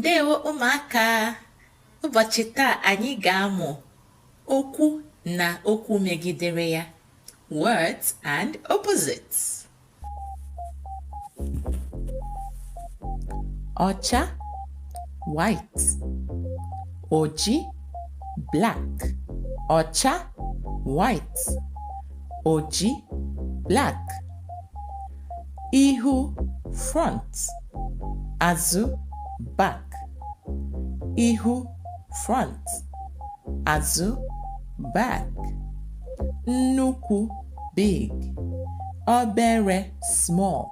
Ndewo ụmụaka, ụbọchị taa anyị ga-amụ okwu na okwu megidere ya, words and opposites. Ọcha, white. Oji, black. Ọcha, white. Oji, black. Ihu, front. Azụ, back. Ihu, front. Azụ, back. Nnukwu, big. Obere, small.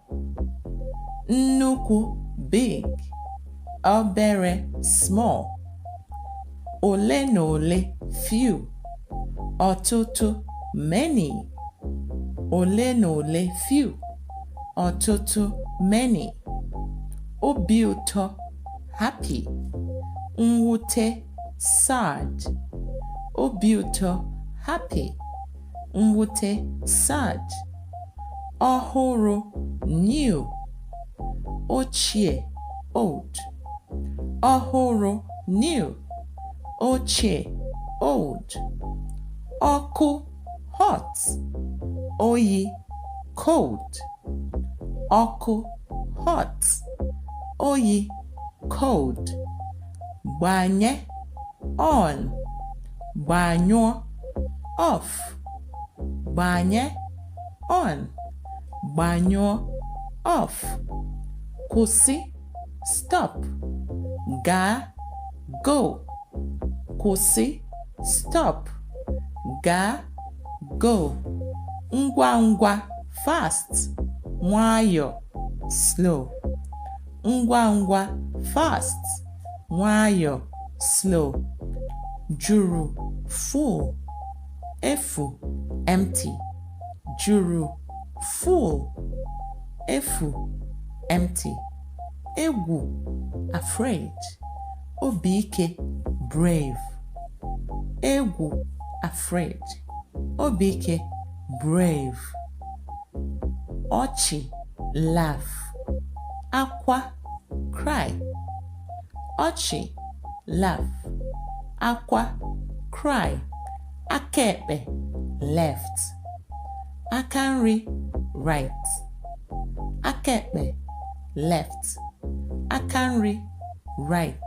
Nnukwu, big. Obere, small. Ole na ole, few. Ọtụtụ, many. Ole na ole, few. Ọtụtụ, many. Obi ụtọ, happy. Mwute, sad. Obi ụtọ, happy. Mwute, sad. Ọhụrụ, new. Ochie, old. Ọhụrụ, new. Ochie, old. Ọkụ, hot. Oyi, cold. Ọkụ, hot. Oyi, cold. Gbanye, on. Gbanyụọ, off. Gbanye, on. Gbanyụọ, off. Kwụsị, stop. Gaa, go. Kwụsị, stop. Gaa, go. Ngwa ngwa, fast. Nwayọ, slow. Ngwa ngwa, fast. Nwayọ, slow. Juru, full. Efu, empty. Juru, full. Efu, empty. Egwu, afraid. Obi ike, brave. Egwu, afraid. Obi ike, brave. Ọchị, laugh. Akwa, cry. Ọchị, laugh. Akwa, cry. Aka ekpe, left. Aka nri, right. Aka ekpe, left. Aka nri, right.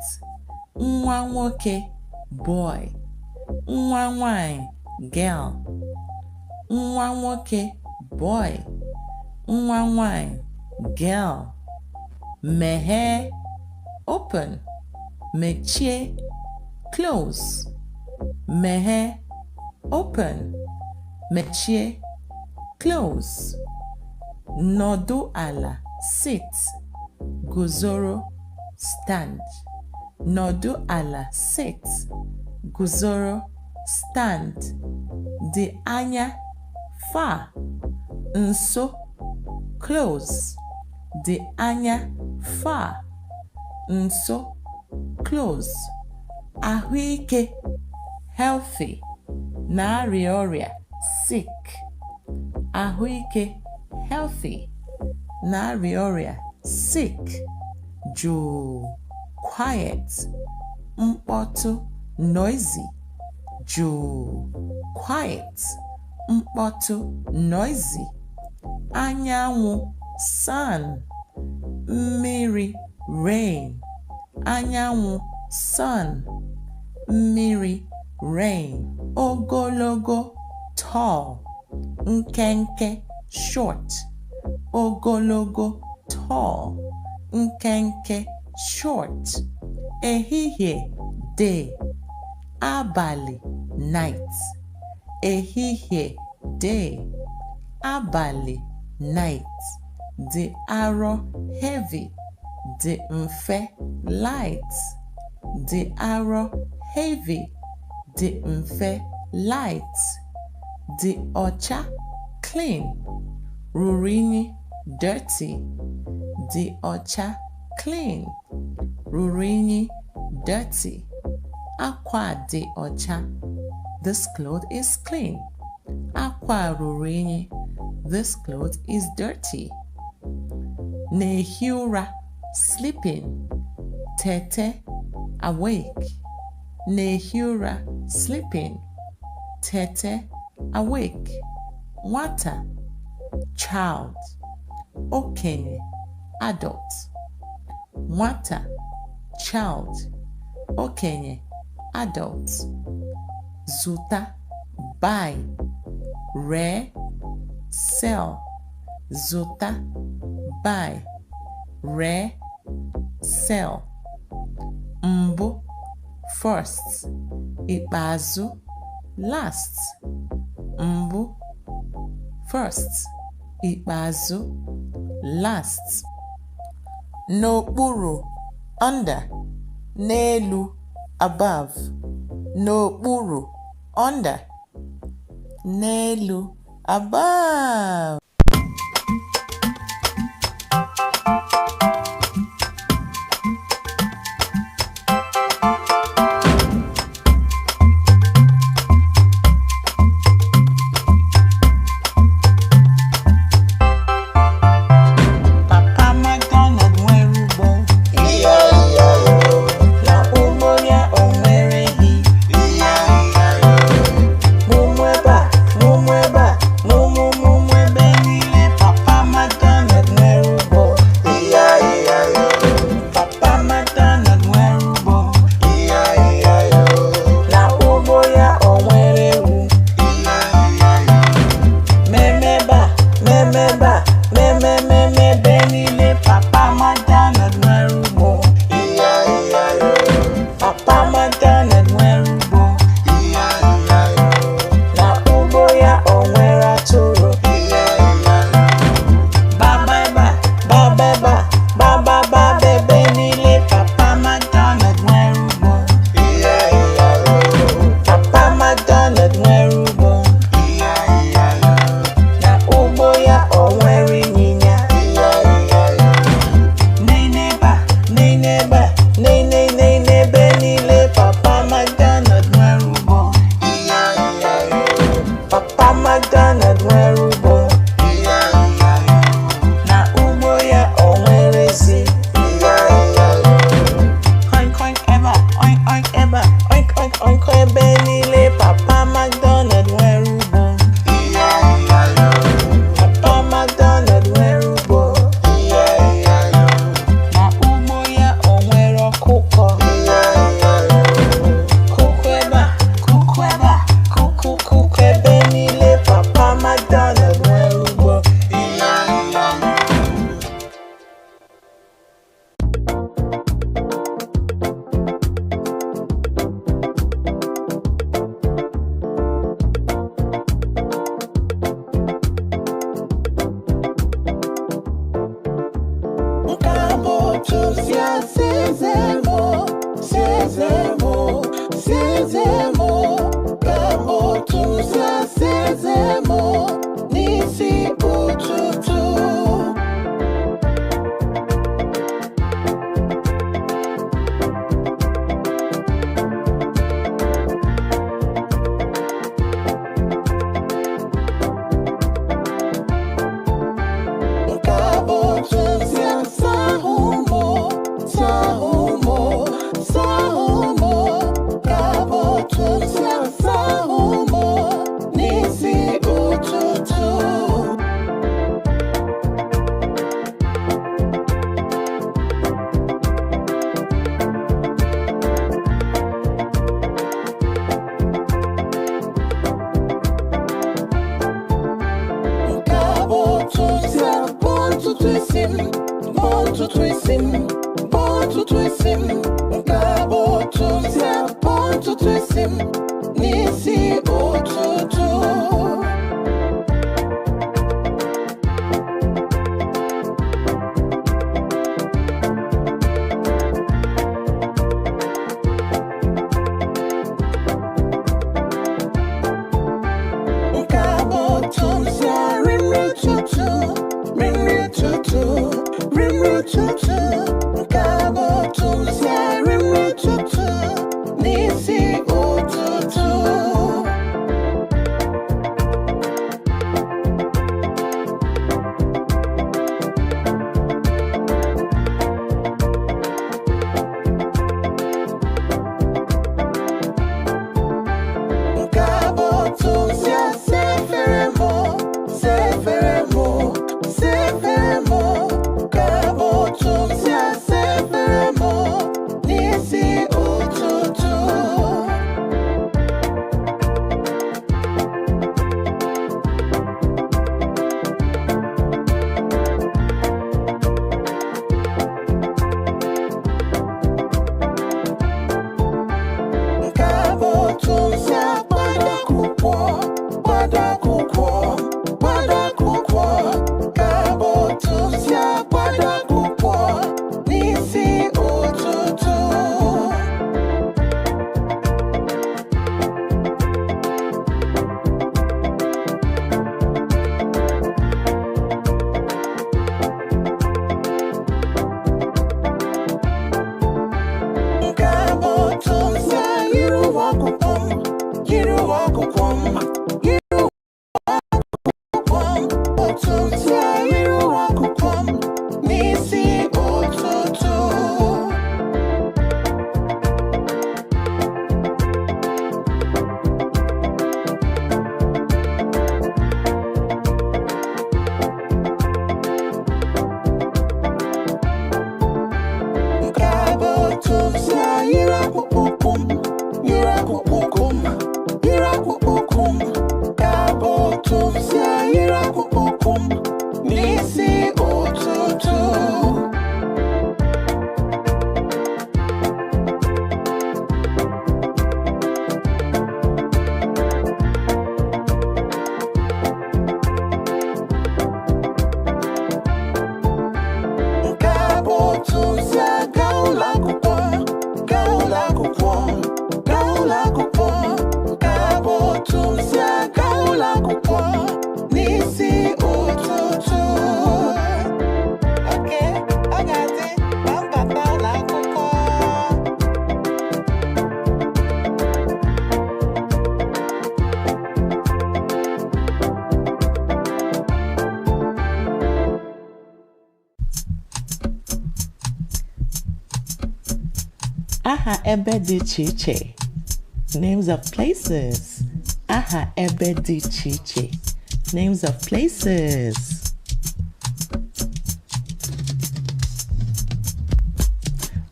Nwa nwoke, boy. Nwa nwanyị, girl. Nwa nwoke, boy. Nwa nwanyị, girl. Meghee, open. Mechie, close. Meghee, open. Mechie, close. Nọdụ ala, sit. Guzoro, stand. Nọdụ ala, sit. Guzoro, stand. Dị anya, far. Nso, close. Dị anya, far. Nso, close. Ahụike, healthy. Na-arịa ọrịa, sick. Ahụike, healthy. Na-arịa ọrịa, sick. Jụụ, quiet. Mkpọtụ, noisy. Jụụ, quiet. Mkpọtụ, noisy. Anyanwụ, sun. Mmiri, rain. Anyanwụ, sun. Mmiri, rain. Ogologo, tall. Nkenke, short. Ogologo, tall. Nkenke, short. Ehihie, day. Abalị, night. Ehihie, day. Abalị, night. Dị arọ, heavy. Dị mfe, light. Dị arọ, heavy. Dị mfe, light. Dị ọcha, clean. Ruru unyi, dirty. Dị ọcha, clean. Ruru unyi, dirty. Akwa dị ọcha. This cloth is clean. Akwa ruru unyi. This cloth is dirty. Na-ehi ụra, sleeping. Tete, awake. Nehi sleeping. Tete, awake. Nwata, child. Okenye, adult. Nwata, child. Okenye, adult. Zuta, buy. Rare, sell. Zuta, buy. Rare, sell. Mbu, first. Ikpeazụ, last. Mbu, first. Ikpeazụ, last. N'okpuru, under. N'elu, above. N'okpuru, under. N'elu, above. Aha ebe dị iche iche. Names of places. Aha ebe dị iche iche. Names of places.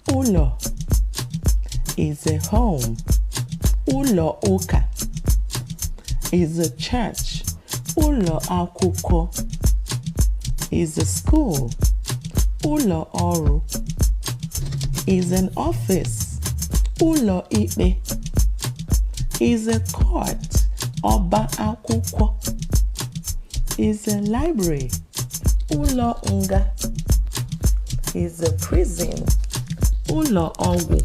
Ụlọ is a home. Ụlọ ụka is a church. Ụlọ akwụkwọ is a school. Ụlọ ọrụ is an office. Ụlọ ikpe is a court. Ọba akwụkwọ is a library. Ụlọ nga is a prison. Ụlọ ọgwụ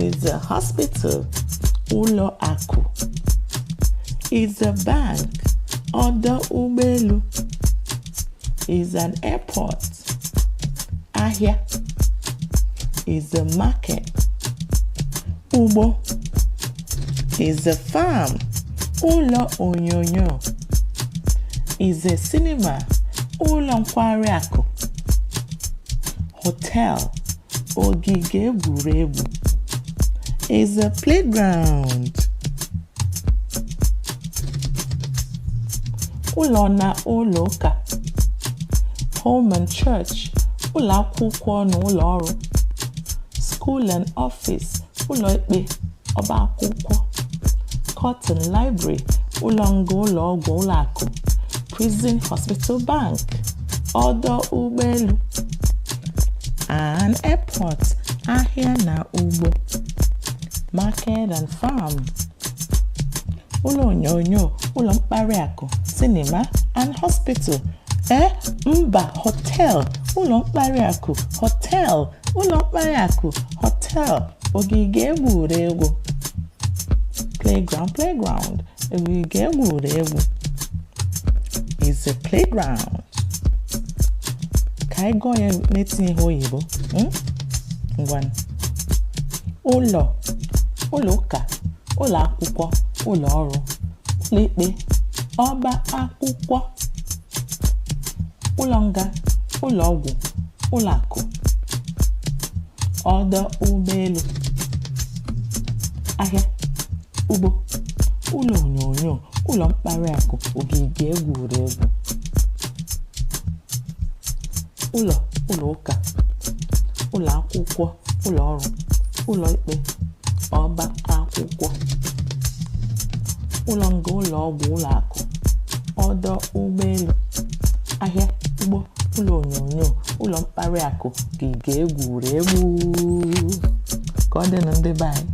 is a hospital. Ụlọ akụ is a bank. Ọdọ ụgbọelu is an airport. Ahịa is a market. Ugbo is a farm. Ụlọ onyonyo is a cinema. Ụlọ nkwari akụ hotel. Ogige egwuregwu is a playground. Ụlọ na ụlọ ụka home and church. Ụlọ akwụkwọ na ụlọ ọrụ school and office. Ụlọ ikpe ọba akwụkwọ court and library. Ụlọ nga ụlọ ọgwụ ụlọ akụ prison hospital bank. Ọdọ ụgbọelu an airport. Ahịa na ugbo market and farm. Ụlọ onyonyo ụlọ mkparị akụ cinema and hospital. Mba hotel. Ụlọ mkparị akụ hotel. Ụlọ mkparị akụ hotel. Ogige egwuregwu playground. Ogige egwuregwu is a playground. Ka anyị gụọ ya n'etinye ihe oyibo. Ngwan. Ụlọ ụka ụlọ akwụkwọ ụlọ ọrụ ụlọ ikpe ọba akwụkwọ ụlọ nga ụlọ ọgwụ ụlọ akụ ọdọ ụgbọelu ahịa ugbo ụlọ onyonyo ụlọ mkparị akụ ogige egwuregwu ụlọ ụka ụlọ akwụkwọ ụlọ ọrụ ụlọ ikpe ọba akwụkwọ ụlọ nga ụlọ ọgwụ ụlọ akụ ọdọ ụgbọelu ahịa ugbo ụlọ onyonyo ụlọ mkparị akụ ogige egwuregwu. Ka ọ dị na ndị be anyị.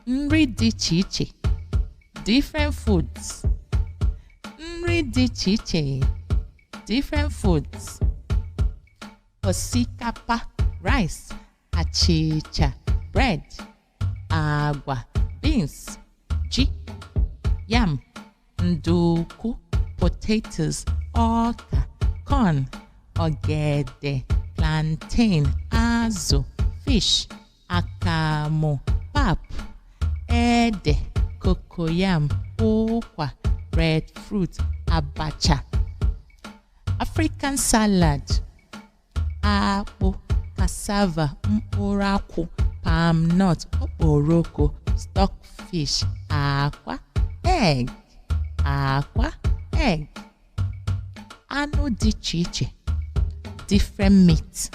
Nri dị iche iche. Different foods. Nri dị iche iche. Different foods. Osikapa, rice, achịcha, bread, agwa, beans, ji, yam, nduku, potatoes, ọka, corn, ogede, plantain, azụ, fish, akamu, pap, ede, cocoyam, ụkwa, breadfruit, abacha. African salad. Akpụ, cassava, mkpụrụ akwụ, palm nut, okporoko, stockfish, akwa, egg. Anụ dị iche iche. Different meat.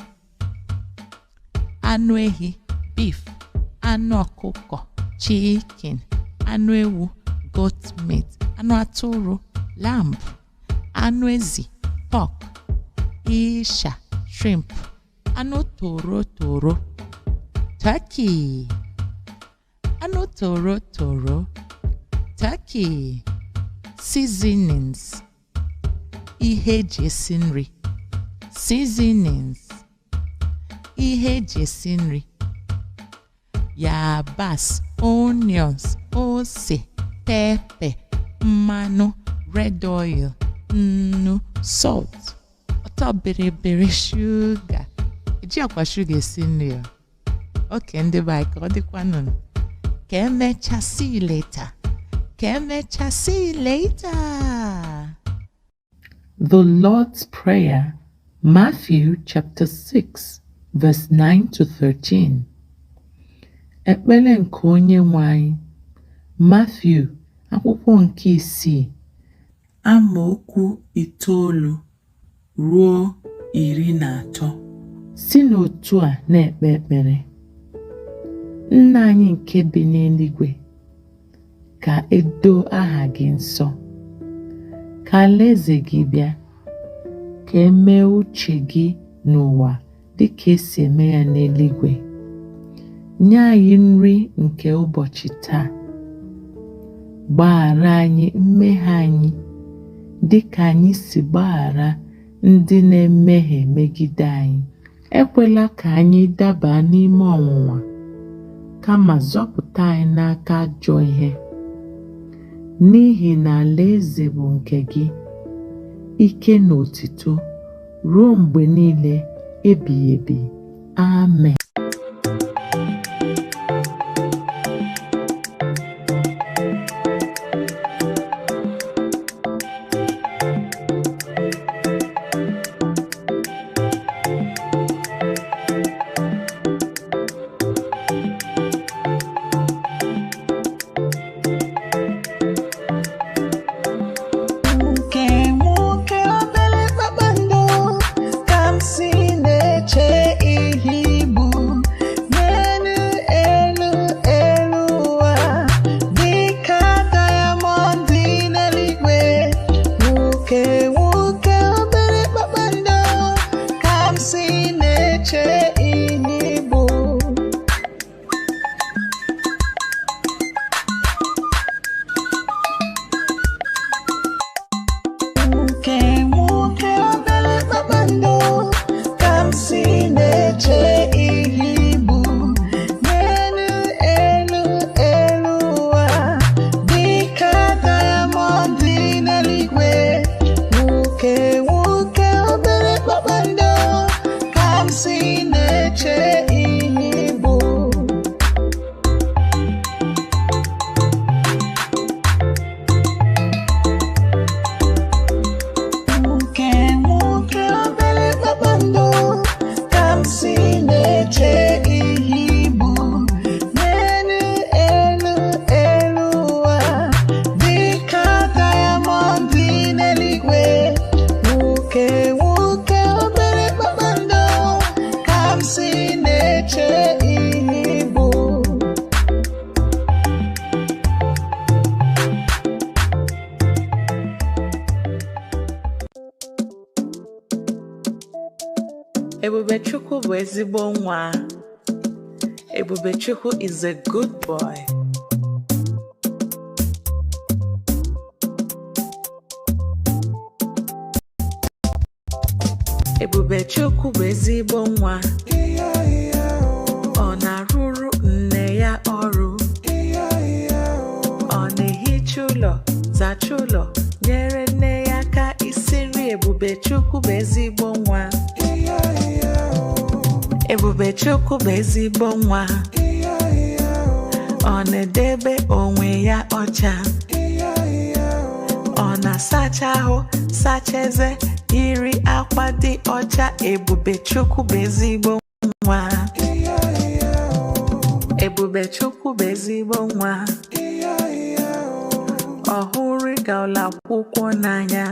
Anụ ehi, beef, anụ ọkụkọ, chicken, anụ ewu, goat meat, anụ atụrụ, lamb, anụ ezi, pork, isha, shrimp, anụ toro, turkey, anụ toro, turkey. Seasonings. Ihe eji esi nri. Seasonings. Ihe eji esi nri. Yabasị, onions, ose, pepper, mmanụ, red oil, nnu, salt, ọtọ bịrịbịrị, sugar. Eji akwa sugar esi nri ya. Oke ndị be anyị ka ọ dịkwanụ. Ka emechaa, see you later. The Lord's Prayer, Matthew chapter 6, verse 9 to 13. Ekpere nke onye nwe anyị, Matthew akwụkwọ nke 6, amaokwu 9 ruo 13. Si n'otu a na-ekpe ekpere. Nna anyị nke bi n'eluigwe, ka edo aha gị nsọ, ka alaeze gị bịa, ka emee uche gị n'ụwa dịka esi eme ya n'eluigwe. Nye anyị nri nke ụbọchị taa. Gbaghara anyị mmehie anyị dịka anyị si gbaghara ndị na-emehie megide anyị. Ekwela ka anyị daba n'ime ọnwụnwa, kama zọpụta anyị n'aka ajọ ihe. N'ihi na alaeze bụ nke gị, ike na otuto, ruo mgbe niile ebighị ebi. Amen. Ebubechukwu bụ ezigbo nwa. Ebubechukwu is a good boy. Ebubechukwu bụ ezigbo nwa. Ọ na-arụrụ nne ya ọrụ. Ọ na-ehicha ụlọ, zacha ụlọ, nyere nne ya aka isi nri. Ebubechukwu bụ ezigbo nwa. Ebubechukwu bụ ezigbo nwa. Ọ na-edebe onwe ya ọcha. Ọ na-asacha ahụ, sacha eze, yiri akwa dị ọcha. Ebubechukwu bụ ezigbo nwa. Ebubechukwu bụ ezigbo nwa. Ọ hụrụ ịga ụlọ akwụkwọ n'anya.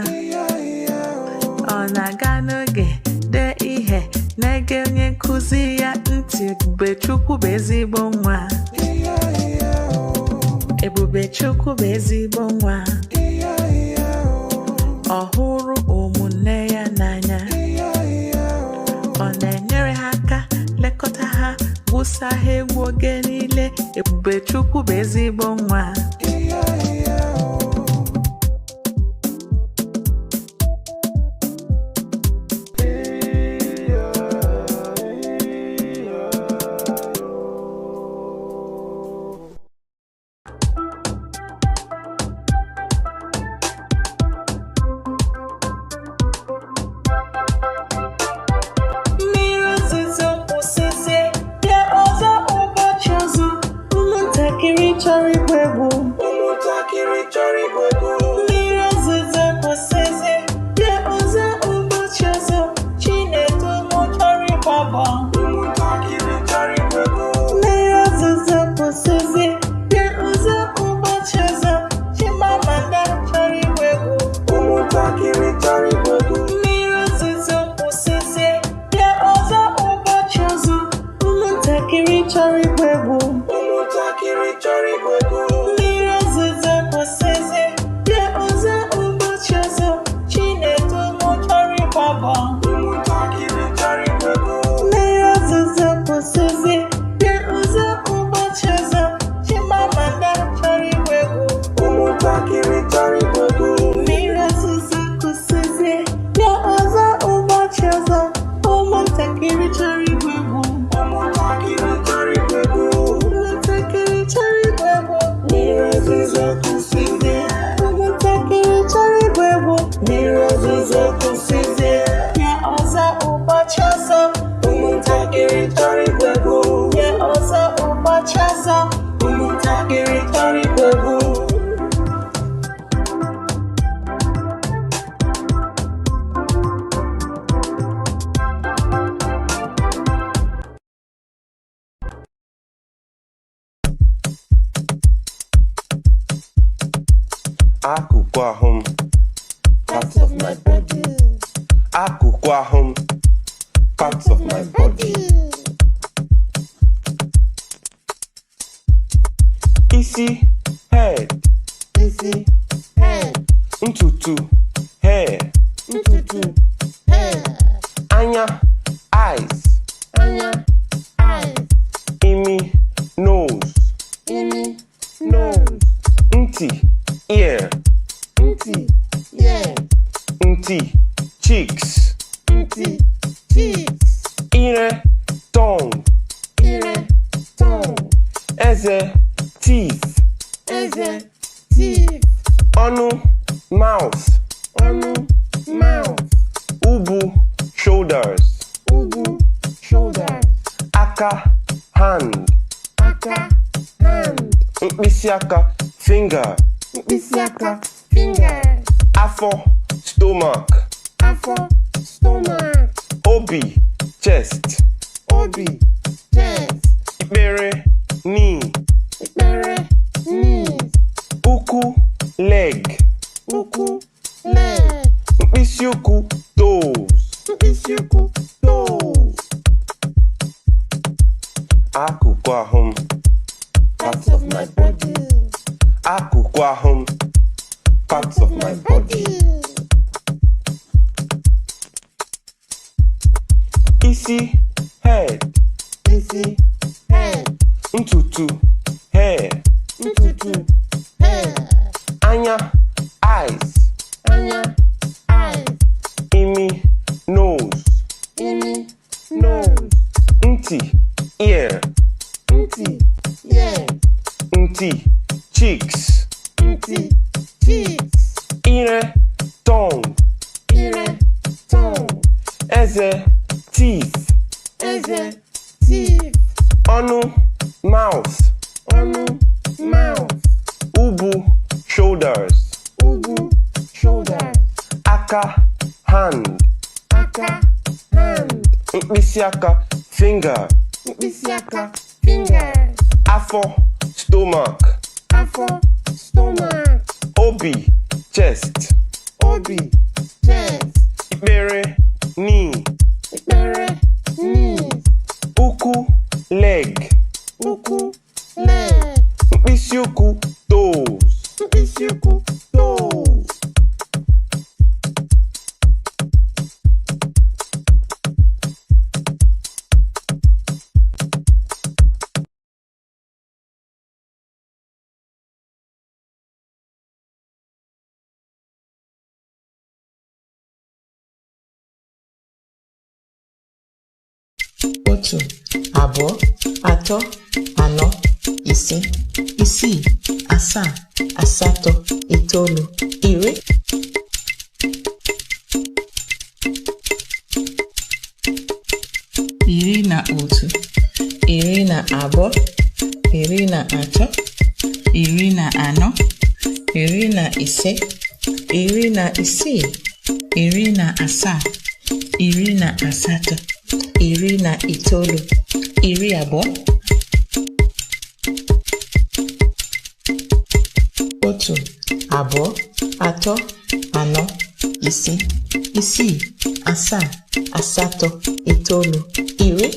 Ọ na-aga n'oge, dee ihe, na-ege onye nkụzi ya ntị. Ebubechukwu bụ ezigbo nwa. Ebubechukwu bụ ezigbo nwa. Ọ hụrụ ụmụnne ya n'anya. Ọ na-enyere ha aka, lekọta ha, gwusa ha egwu oge niile. Ebubechukwu bụ ezigbo nwa. Chọrọ igwu egwu Akụkụ ahụ m, parts of my body. Akụkụ ahụ m, parts of my body. Isi, head. Isi, head. Ntutu, hair. Ntutu, hair. Anya, eyes. Anya, eyes. Imi, nose. Imi, nose. Ntị, ear. Ntị, ear. Ntị, cheeks. Ntị, cheeks. Ire, tongue. Ire, tongue. Eze, teeth. Eze, teeth. Ọnụ, mouth. Ọnụ, mouth. Ubu, shoulders. Ubu, shoulders. Aka, hand. Aka, hand. Mkpịsị aka, finger. Mkpịsị aka, finger. Afọ, stomach. Afọ, stomach. Obi, chest. Obi, chest. Ikpere, knee. Ikpere, knee. Ụkwụ, leg. Ụkwụ, leg. Mkpịsị ụkwụ, toes. Mkpịsị ụkwụ, toes. Akụkụ ahụ m, parts of my body. Akụkụ ahụ m, parts of my body. Isi, head. Isi, head. Ntutu, hair. Ntutu, hair. Anya, eyes. Anya, eyes. Imi, nose. Imi, nose. Ntị, ear. Ntị, ear. Ntị, cheeks. Ntị, cheeks. Ire, tongue. Ire, tongue. Eze, teeth. Eze, teeth. Ọnụ, mouth. Ọnụ, mouth. Ubu, shoulders. Ubu, shoulders. Aka, hand. Aka, hand. Mkpịsị aka, finger. Mkpịsị aka, finger. Afọ, stomach. Afọ, stomach. Obi, chest. Obi, chest. Ikpere, knee. Ikpere, knee. Ụkwụ, leg. Ụkwụ, leg. Mkpịsị ụkwụ, toes. Mkpịsị ụkwụ, toes. Otu, abụọ, atọ, anọ, ise, isii, asaa, asatọ, itoolu, iri. Iri na otu, iri na abụọ, iri na atọ, iri na anọ, iri na ise, iri na isii, iri na asaa, iri na asatọ, iri na itoolu, iri abụọ. Otu, abụọ, atọ, anọ, ise, isii, asaa, asatọ, itoolu, iri.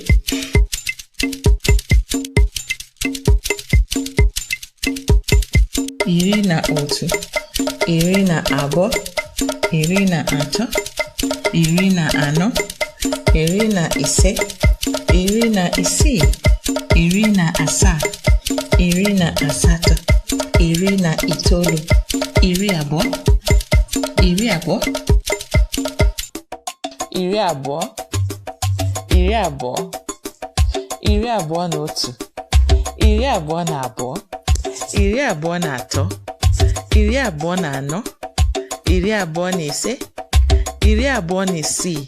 Iri na otu, iri na abụọ, iri na atọ, iri na anọ, iri na ise, iri na isii, iri na asaa, iri na asatọ, iri na itoolu, iri abụọ, iri abụọ, iri abụọ, iri abụọ, iri abụọ na otu, iri abụọ na abụọ, iri abụọ na atọ, iri abụọ na anọ, iri abụọ na ise, iri abụọ na isii,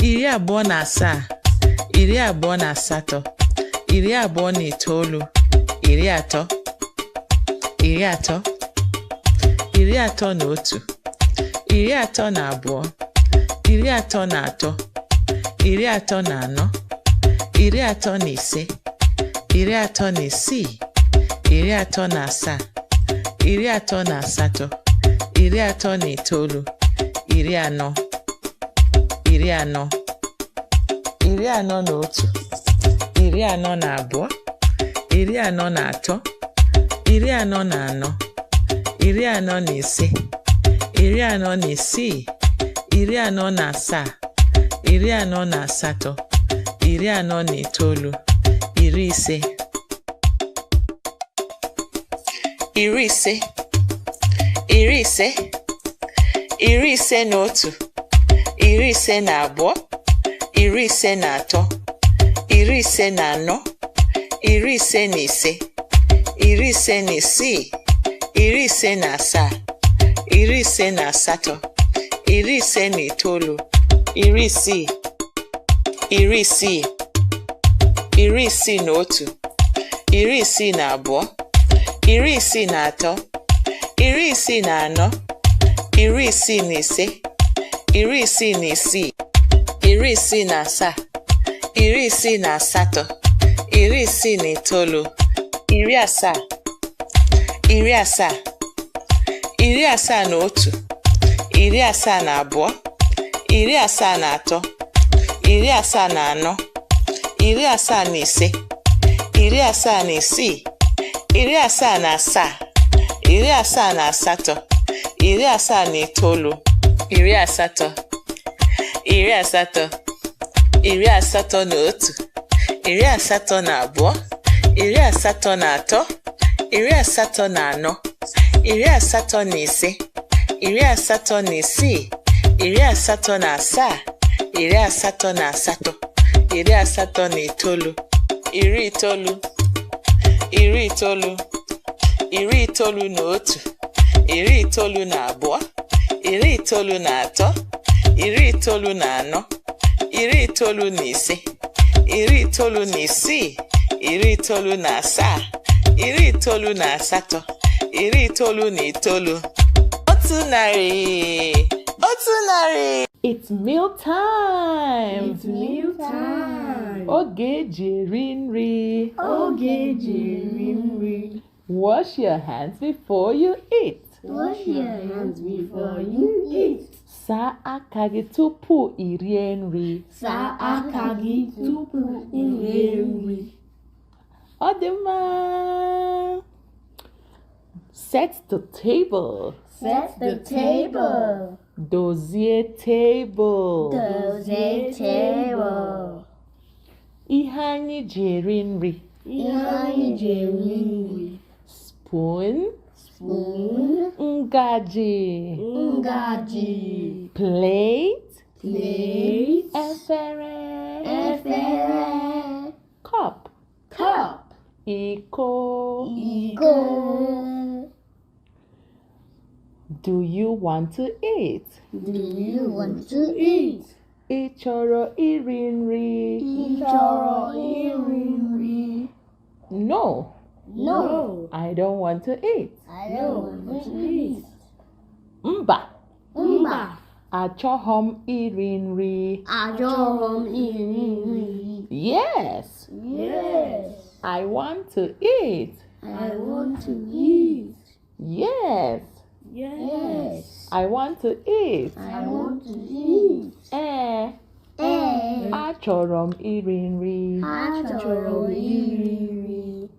iri abụọ na asaa, iri abụọ na asatọ, iri abụọ na itoolu, iri atọ, iri atọ, iri atọ na otu, iri atọ na abụọ, iri atọ na atọ, iri atọ na anọ, iri atọ na ise, iri atọ na isii, iri atọ na asaa, iri atọ na asatọ, iri atọ na itoolu, iri anọ, iri anọ, iri anọ na otu, iri anọ na abụọ, iri anọ na atọ, iri anọ na anọ, iri anọ na ise, iri anọ na isii, iri anọ na asaa, iri anọ na asatọ, iri anọ na itoolu, iri ise, iri ise, iri ise, iri ise na otu, iri ise na abụọ, iri ise na atọ, iri ise na anọ, iri ise na ise, iri ise na isii, iri ise na asaa, iri ise na asatọ, iri ise na itoolu, iri isii, iri isii, iri isii na otu, iri isii na abụọ, iri isii na atọ, iri isii na anọ, iri isii na ise, iri isii na isii, iri isii na asaa, iri isii na asatọ, iri isii na itoolu, iri asaa, iri asaa, iri asaa na otu, iri asaa na abụọ, iri asaa na atọ, iri asaa na anọ, iri asaa na ise, iri asaa na isii, iri asaa na asaa, iri asaa na asatọ, iri asaa na itoolu, iri asatọ, iri asatọ, iri asatọ na otu, iri asatọ na abụọ, iri asatọ na atọ, iri asatọ na anọ, iri asatọ na ise, iri asatọ na isii, iri asatọ na asaa, iri asatọ na asatọ, iri asatọ na itoolu, iri itoolu, iri itoolu, iri itoolu na otu, iri itoolu na abụọ, iri itoolu na atọ, iri itoolu na anọ, iri itoolu na ise, iri itoolu na isii, iri itoolu na asaa, iri itoolu na asatọ, iri itoolu na itoolu, otu narị, otu narị. It's meal time. It's meal time. Oge eji eri nri. Oge eji eri nri. Wash your hands before you eat. Wash your hands before you eat. Saa aka gị tupu i rie nri. Saa aka gị tupu i rie nri. Ọ dị mma. Set the table. Set the table. Dozie table. Dozie table. Ihe anyị ji eri nri. Ihe anyị ji eri nri. Spoon. Spoon. Ngaji. Ngaji. Plate. Plate. Efere. Efere. Cup. Cup. Iko. Iko. Do you want to eat? Do you want to eat? Ị chọrọ iri nri? Ị chọrọ iri nri? No. No. I don't want to eat. I don't want to eat. Mba. Mba. Achọghọ m iri nri. Achọrọ m iri nri. Yes. Yes. I want to eat. I want to eat. Yes. Yes. I want to eat. I want to eat. Achọrọ m iri nri. Achọrọ m iri nri.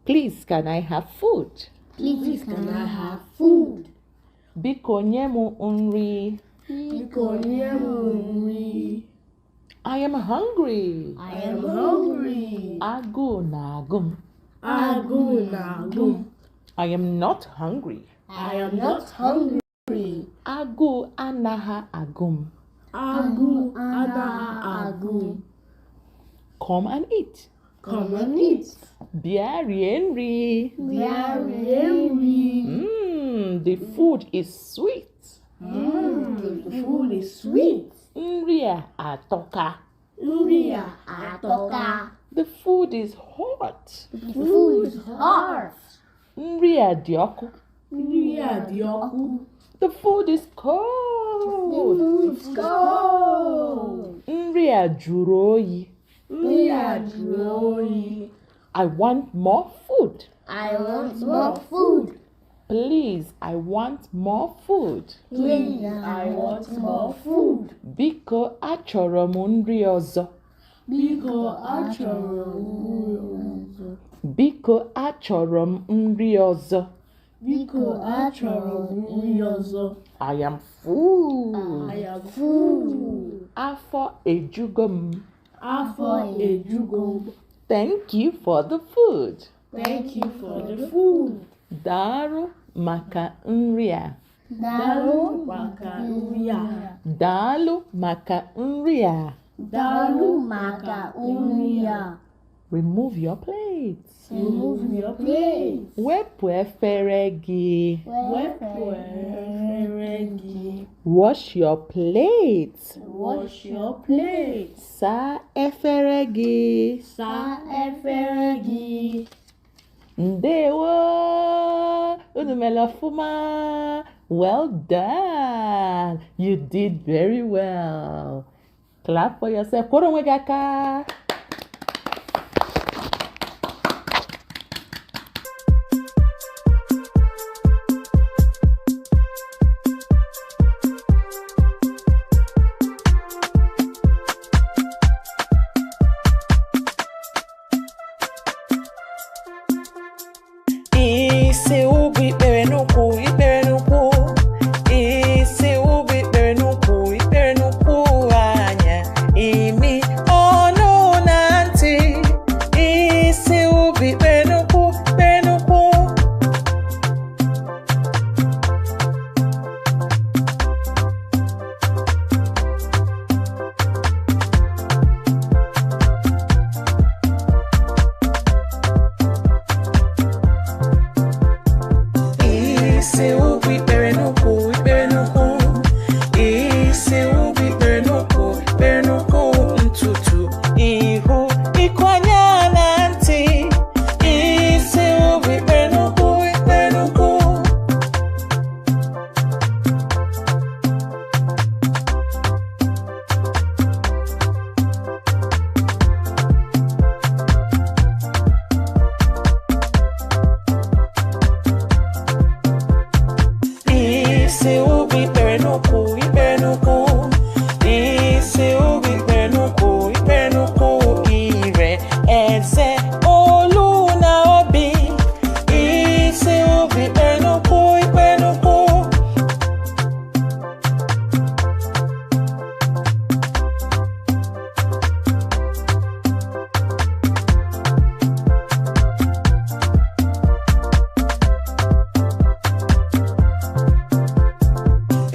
Please, can I have food? Please, can I have food? Biko nye m nri. Biko nye m nri. I am hungry. I am hungry. Agụụ na-agụ m. Agụụ na-agụ m. I am not hungry. I am not hungry. Agụụ anaghị agụ m. Agụụ anaghị agụ m. Come and eat. Come and eat. Bịa rie nri. Bịa rie nri. The food is sweet. The food is sweet. Nri a atọka. Nri a atọka. The food is hot. The food is hot. Nri a dị ọkụ. Nri a dị ọkụ. The food is cold. It's cold. Nri a jụrụ oyi. Nri a jụrụ oyi. I want more food. I want more food. Please, I want more food. Please, I want more food. Biko, achọrọ m nri ọzọ. Biko, achọrọ m nri ọzọ. Biko, achọrọ m nri ọzọ. Biko, achọrọ m nri ọzọ. I am full. I am full. Afọ ejugo m. Afọ ejugo m. Thank you for the food. Thank you for the food. Daalụ maka nri a. Daalụ maka nri a. Daalụ maka nri a. Daalụ maka nri a. Remove your plates. Remove your plate. Wepụ efere gị. Wepụ efere gị. Wash your plates. Wash your plate. Saa efere gị. Saa efere gị. Ndewo! Unu mere ọfụma. Well done. You did very well. Clap for yourself. Kwụrụ onwe gị aka. Isi ugbo ikpere n'ukwu, ikpere n'ukwu. Isi ugbo ikpere n'ukwu, ikpere n'ukwu anya. Imi ọnụ na ntị. Isi ugbo ikpere n'ukwu, ikpere n'ukwu. Isi ugbo ikpere n'ukwu, ikpere n'ukwu. Isi ugbo ikpere n'ukwu, ikpere n'ukwu. Ntutu, ihu, iku anya na ntị. Isi ugbo ikpere n'ukwu, ikpere n'ukwu. Isi ugbo ikpere n'ukwu, ikpere n'ukwu. Isi ugbo ikpere n'ukwu, ikpere n'ukwu. Ire, eze, olu na obi. Isi ugbo ikpere n'ukwu, ikpere n'ukwu.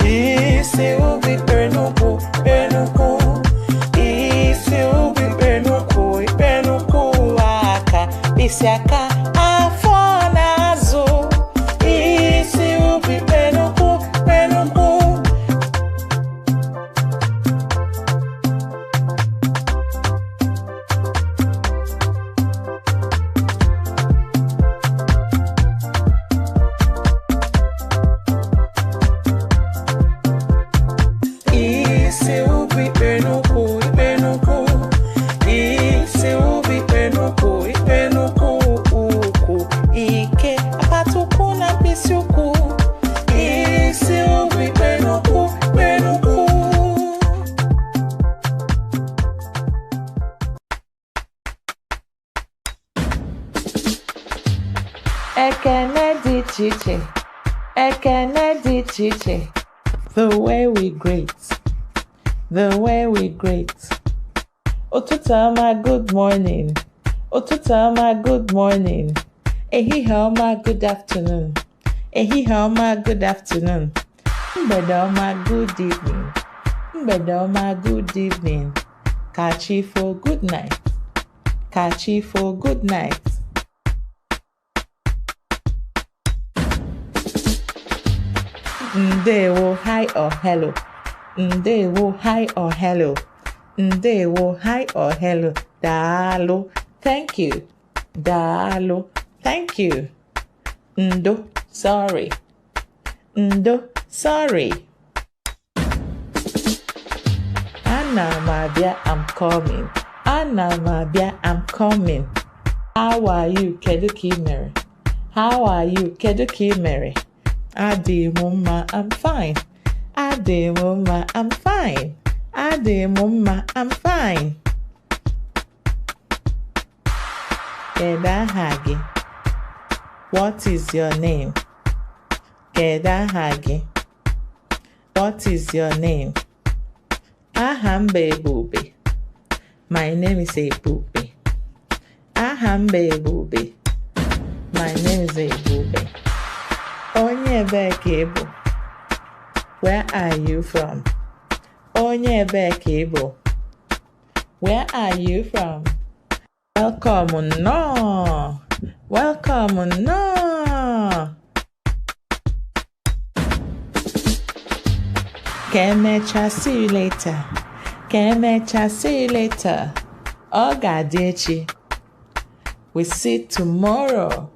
Isi ugbo ikpere n'ukwu. Kennedy Chiche. The way we greet. The way we greet. Ụtụtụ ọma, good morning. Ụtụtụ ọma, good morning. Ehihie ọma, good afternoon. Ehihie ọma, good afternoon. Mgbede ọma, good evening. Mgbede ọma, good evening. Kachifo, good night. Kachifo, good night. Ndewo, hi or hello. Ndewo, hi or hello. Ndewo, hi or hello. Daalụ, thank you. Daalụ, thank you. Ndo, sorry. Ndo, sorry. Ana m abịa, I'm coming. Ana m abịa, I'm coming. How are you? Kedu ka ị mere? How are you? Kedu ka ị mere? Adị m mma, I'm fine. Adị m mma, I'm fine. Adị m mma, I'm fine. Kedu aha gị? What is your name? Kedu aha gị? What is your name? Aha m bụ Ebube. My name is Ebube. Aha m bụ Ebube. My name is Ebube. Onye ebe ka ị bụ? Where are you from? Onye ebe ka ị bụ? Where are you from? Welcome, no. Welcome, no. Kemecha, see you later. Kemecha, see you later. Ọ ga-adị echi. We see tomorrow.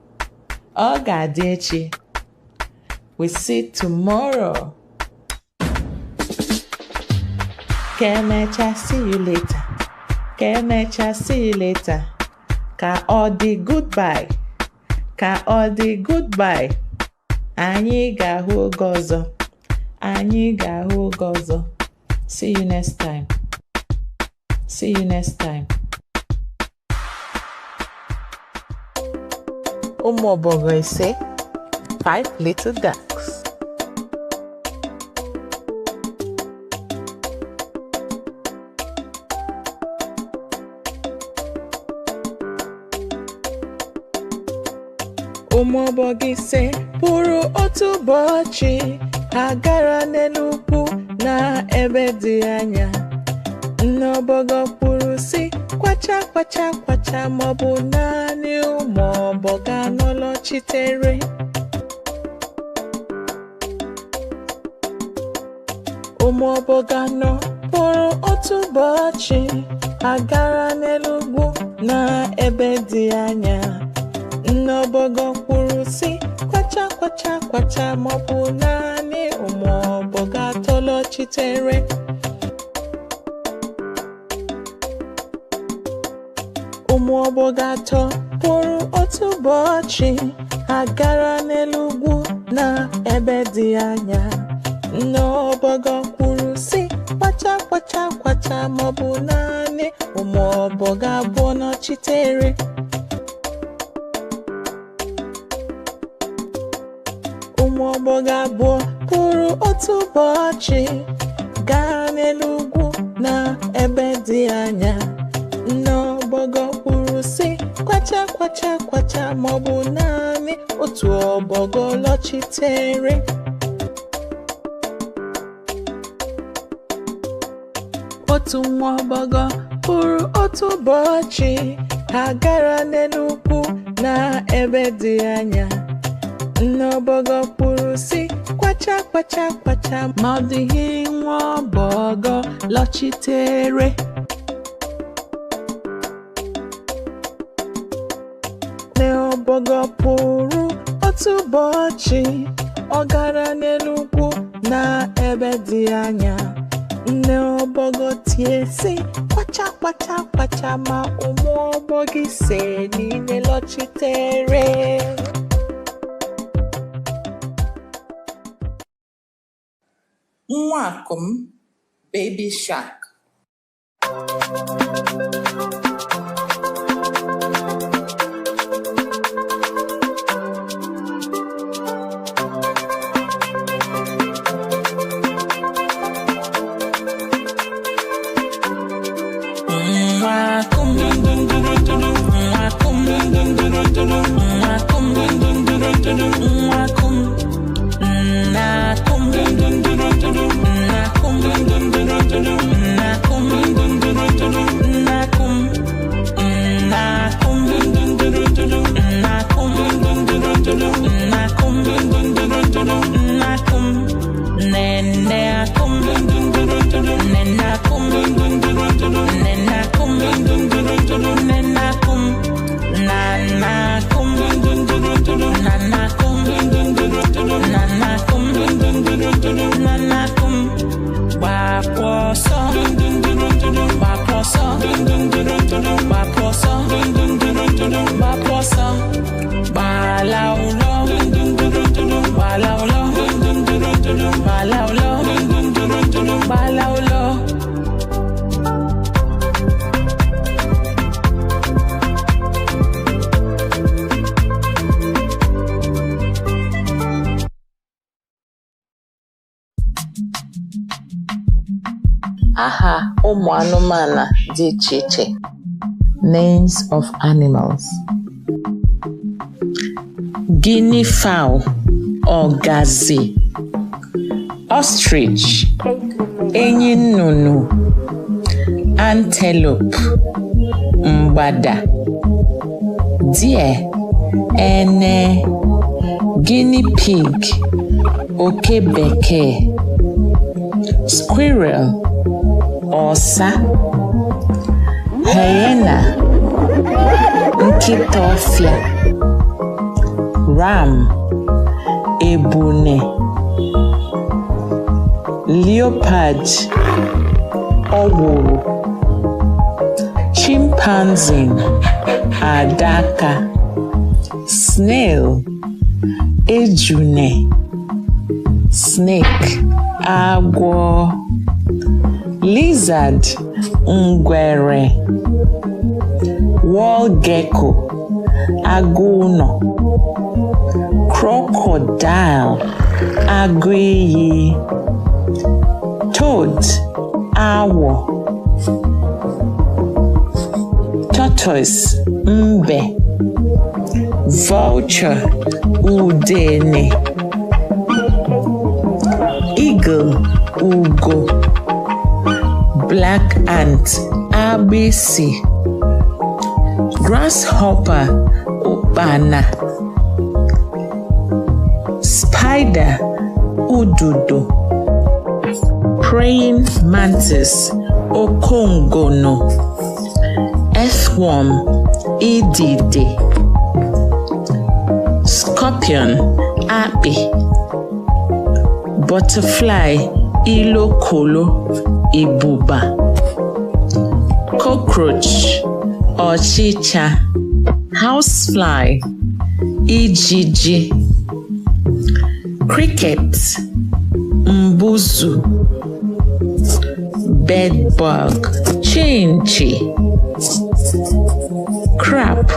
Ọ ga-adị echi. We see tomorrow. Kemecha, see you later. Kemecha, see you later. Ka ọ dị goodbye. Ka ọ dị goodbye. Anyị ga-ahụ oge ọzọ. Anyị ga-ahụ oge ọzọ. See you next time. See you next time. Ụmụ ọbọgọ ise, 5 little ducks. Ụmụ ọbọgọ ise pụrụ otu ụbọchị, ha gara n'elu ugwu na ebe dị anya. Nne ọbọgọ kwuru sị, kwacha kwacha kwacha, maọbụ naanị ụmụ ọbọgọ anọ lọchitere. Ụmụ ọbọgọ anọ pụrụ otu ụbọchị, ha gara n'elu ugwu na ebe dị anya. Nne ọbọgọ kwuru sị, kwacha kwacha kwacha, maọbụ naanị ụmụ ọbọgọ atọ lọchitere. Ụmụ ọbọgọ atọ pụrụ otu ụbọchị, ha gara n'elu ugwu na ebe dị anya. Nne ọbọgọ kwuru sị, kwacha kwacha kwacha, maọbụ naanị ụmụ ọbọgọ abụọ nọchitere. Ụmụ ọbọgọ abụọ pụrụ otu ụbọchị, gaa n'elu ugwu na ebe dị anya. Nne ọbọgọ kwuru sị, kwacha kwacha kwacha, maọbụ naanị otu ọbọgọ lọchitere. Otu nwa ọbọgọ pụrụ otu ụbọchị, ha gara n'elu ugwu na ebe dị anya. Nne ọbọgọ kwuru sị, kwacha kwacha kwacha, ma ọ dịghị nwa ọbọgọ lọchitere. Nne ọbọgọ pụrụ otu ụbọchị, ọ gara n'elu ugwu na ebe dị anya. Nne ọbọgọ tie sị, kwacha kwacha kwacha, ma ụmụ ọbọgọ ise niile lọchitere. Nwa akum, baby shark. Aha ụmụ anụmanụ dị iche iche. Names of animals. Guinea fowl, ọgazị. Ostrich, enyi nnụnụ. Antelope, mgbada. Deer, ene. Guinea pig, oke bekee. Squirrel, ọsa. Hyena, nkịta ọfịa. Ram, ebune. Leopard, ọwụrụ. Chimpanzee, adaka. Snail, ejune. Snake, agwọ. Lizard, ngwere. Wall gecko, agụụnọ. Crocodile, agụ iyi. Toad, awọ. Tortoise, mbe. Vulture, udene. Eagle, ugo. Black ant, agbịsị. Grasshopper, ụkpana. Spider, ududo. Praying mantis, okongono. Earthworm, idide. Scorpion, akpị. Butterfly, ilokolo, ibuba. Cockroach, ọchịcha. Housefly, ijiji. Cricket, mbuzu. Bedbug, chinchi. Crab,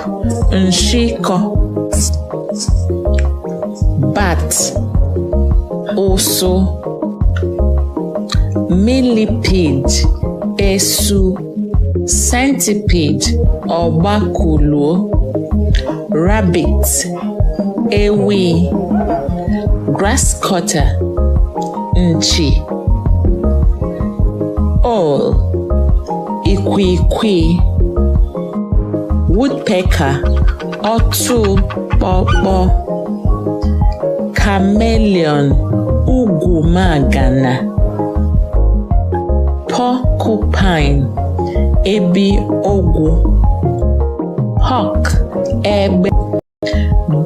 nshiko. Bat, oso. Millipede, esu. Centipede, ọgbakuluo. Rabbit, ewi. Grasscutter, nchi. Owl, ikwiikwi. Woodpecker, ọtụpọkpọ. Chameleon, ugwumagana. Porcupine, ebi ogwu. Hawk, egbe.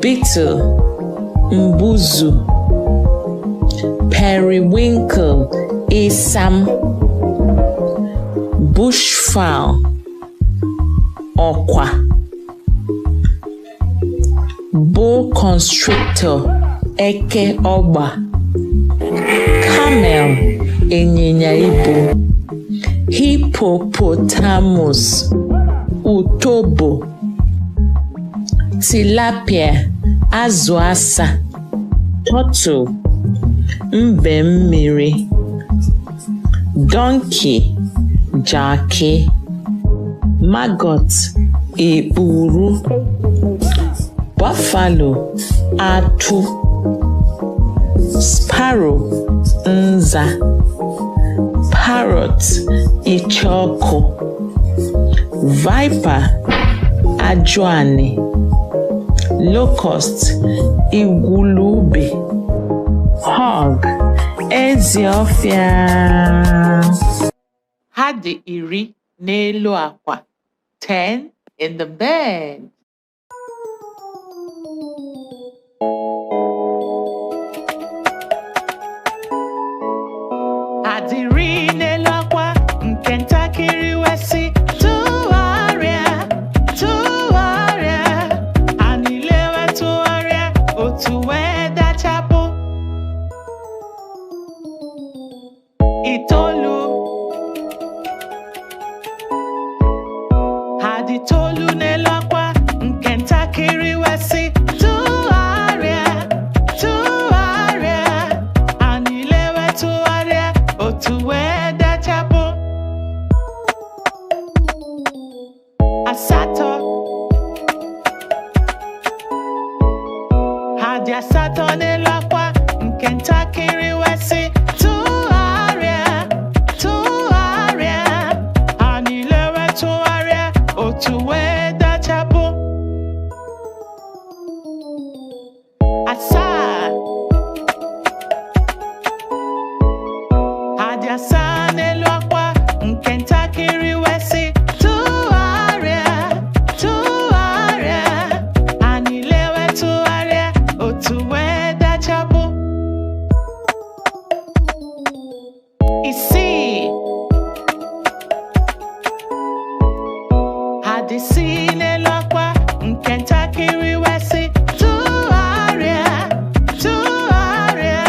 Beetle, mbuzu. Periwinkle, isam. Bushfowl, ọkwa. Boa constrictor, eke ọgba. Camel, ịnyịnya ibu. Hippopotamus, utobo. Tilapia, azụ asa. Turtle, mbe mmiri. Donkey, jaki. Maggot, ikpuru. Buffalo, atụ. Sparrow, nza. parrot, iche, viper, ajuani, locust, igwulube, hog, eziofia. Ha dị iri n'elu akwa, 10 in the bed. Ha dị iri n'elu akwa, nke ntakịrị wee sị, tụgharịa, tụgharịa. Ha niile wee tụgharịa, otu wee dachapụ. Itoolu. Ha dị itoolu n'elu akwa, nke ntakịrị wee sị, tụgharịa, tụgharịa. Ha niile wee tụgharịa, otu wee dachapụ. Asatọ. Ha dị asatọ n'elu akwa, nke ntakịrị wee sị, tụgharịa, tụgharịa. Ha niile wee tụgharịa, otu wee dachapụ. Asaa. Ha dị asaa n'elu akwa, nke ntakịrị wee sị, tụgharịa, tụgharịa. Ha niile wee tụgharịa, otu wee dachapụ. Isii. Ha dị isii n'elu akwa, nke ntakịrị wee sị, tụgharịa, tụgharịa.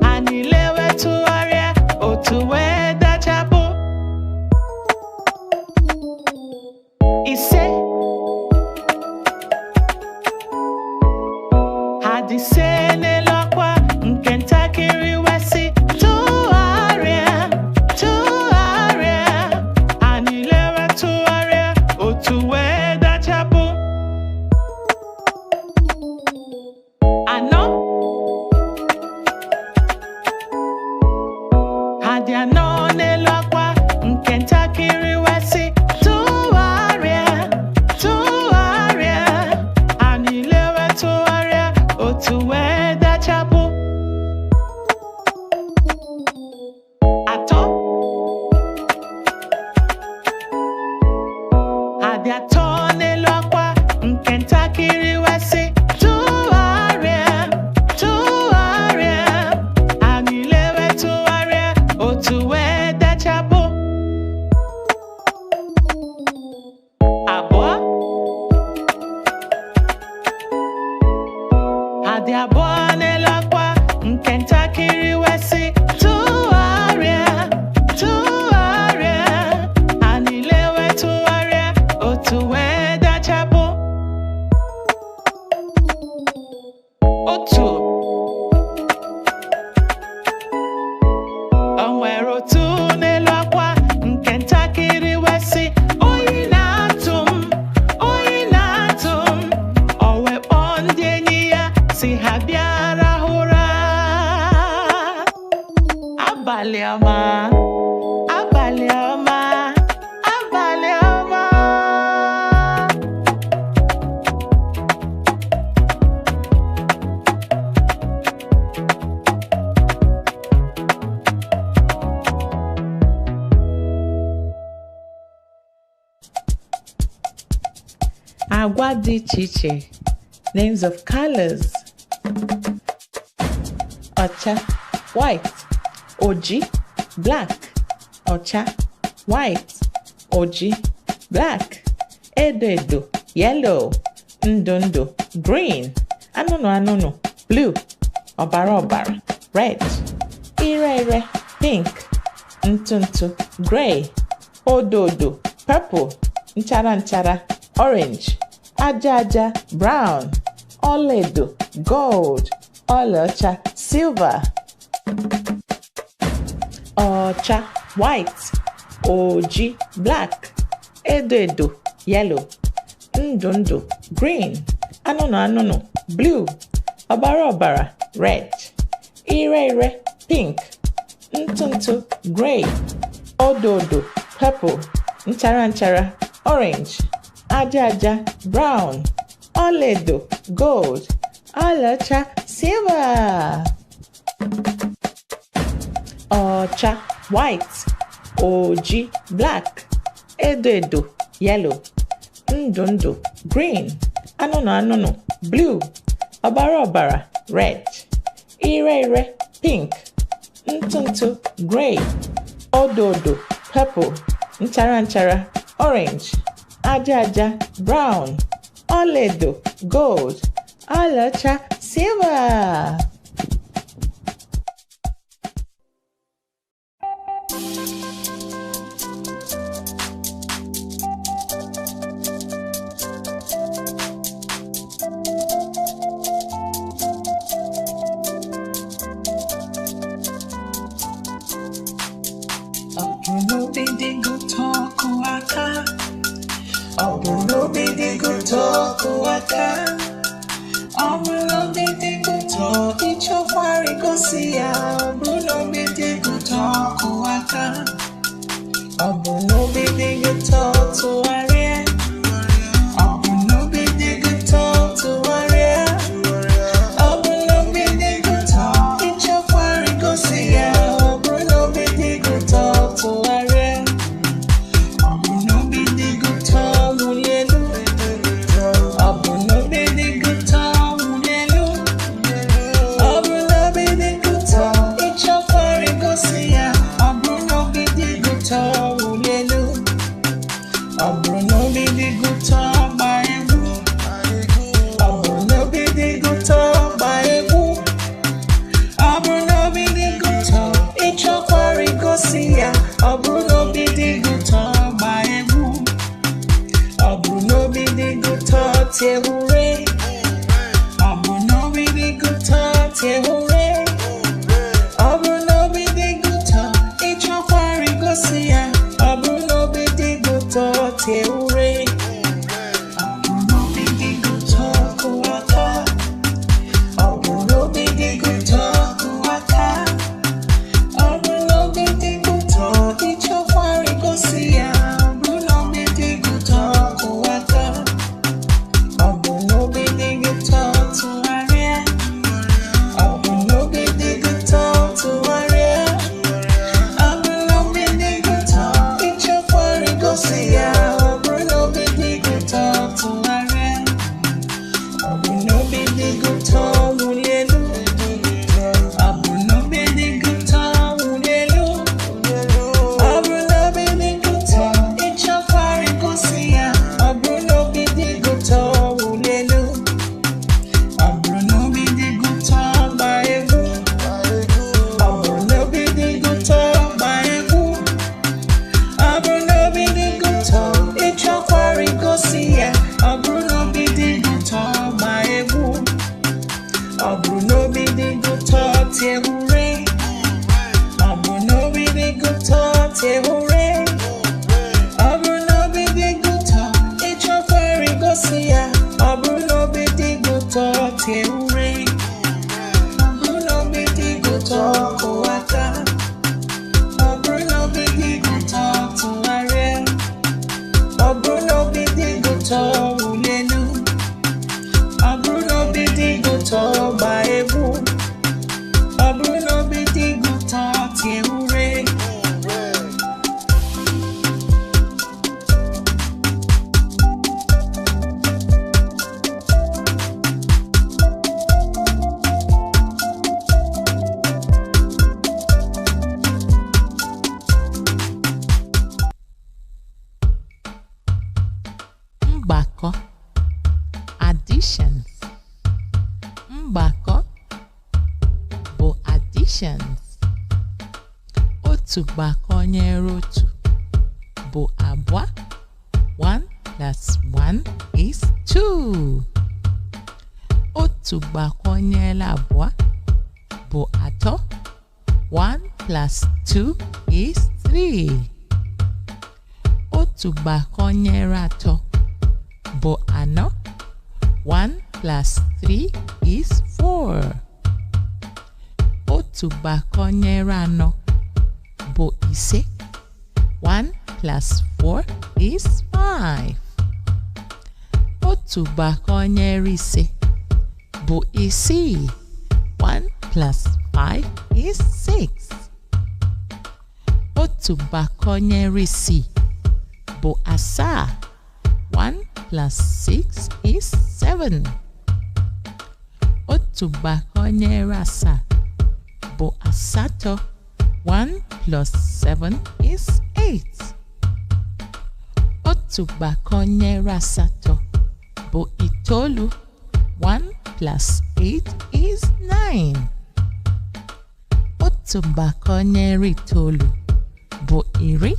Ha niile wee tụgharịa, otu wee dachapụ. Ise. Ha dị ise n'elu akwa, nke ntakịrị wee sị, tụgharịa, tụgharịa. Ha niile wee tụgharịa, otu wee dachapụ. Anọ. Ha dị anọ n'elu akwa, nke ntakịrị wee sị, tụgharịa, tụgharịa. Ha niile wee tụgharịa, otu wee dachapụ. Atọ. Ha dị atọ n'elu akwa, nke ntakịrị wee sị, tụgharịa, tụgharịa. Ha niile wee tụgharịa, otu wee dachapụ. Abụọ. Ha dị abụọ n'elu akwa, nke ntakịrị wee sị, tụgharịa, tụgharịa. Ha niile wee tụgharịa, otu wee dachapụ. Otu. O nwere otu n'elu akwa, nke ntakịrị wee sị, oyi na-atụ m, oyi na-atụ m. O wee kpọọ ndị enyi ya, sị ha bịa rahụ ụra. Abalị ọma, abalị ọma, abalị ọma. Agwa dị iche iche. Names of colors. Ọcha, white. Oji, black. Ọcha, white. Oji, black. Edo edo, yellow. Ndụ ndụ, green. Anụnụ anụnụ, blue. Ọbara ọbara, red. Ire ire, pink. Ntụ ntụ, gray. Odo odo, purple. Nchara nchara, orange. Aja aja, brown. Ọlaedo, gold. Ọlaọcha, silver. Ọcha, white. Oji, black. Edo edo, yellow. Ndụ ndụ, green. Anụnụ anụnụ, blue. Ọbara ọbara, red. Ire ire, pink. Ntụ ntụ, gray. odo, purple, nchara, orange, aja, brown, ọlaedo, gold, ọlaọcha, silver, ọcha, white, oji, black, edo, yellow, ndụ, green, anụnụ, blue, ọbara, red, ire, pink, ntụ, gray, odo, purple, nchara, orange, aja, brown, ọlaedo, gold, ọlaọcha, silver. Mgbakọ bụ additions. Otu gbakọnyere otu bụ abụọ. 1 plus 1 is 2. Otu gbakọnyere abụọ bụ atọ. 1 plus 2 is 3. Otu gbakọnyere atọ bụ anọ. 1 plus 3 is 4. Otu gbakọnyere anọ bụ ise. 1 plus 4 is 5. Otu gbakọnyere ise bụ isii. 1 plus 5 is 6. Otu gbakọnyere isii bụ asaa. 1 plus 6 is 7. Otu gbakọnyere asaa bụ asatọ. 1 plus 7 is 8. Otu gbakọnyere asatọ bụ itoolu. 1 plus 8 is 9. Otu gbakọnyere itoolu bụ iri.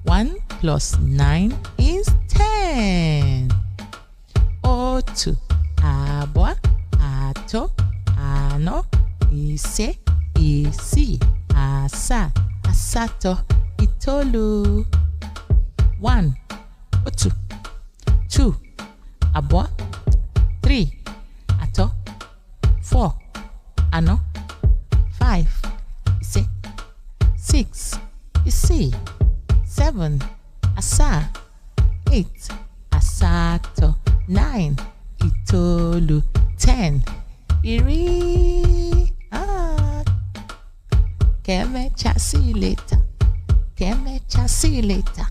1 plus 9 is 10. Otu, abụọ, atọ, anọ, ise, isii, asaa, asatọ, itoolu. 1, otu, 2, abụọ, 3, atọ, 4, anọ, 5, ise, 6, isii, 7, asaa, 8, asatọ, 9, itoolu, 10, iri. Ka emechaa, see you later.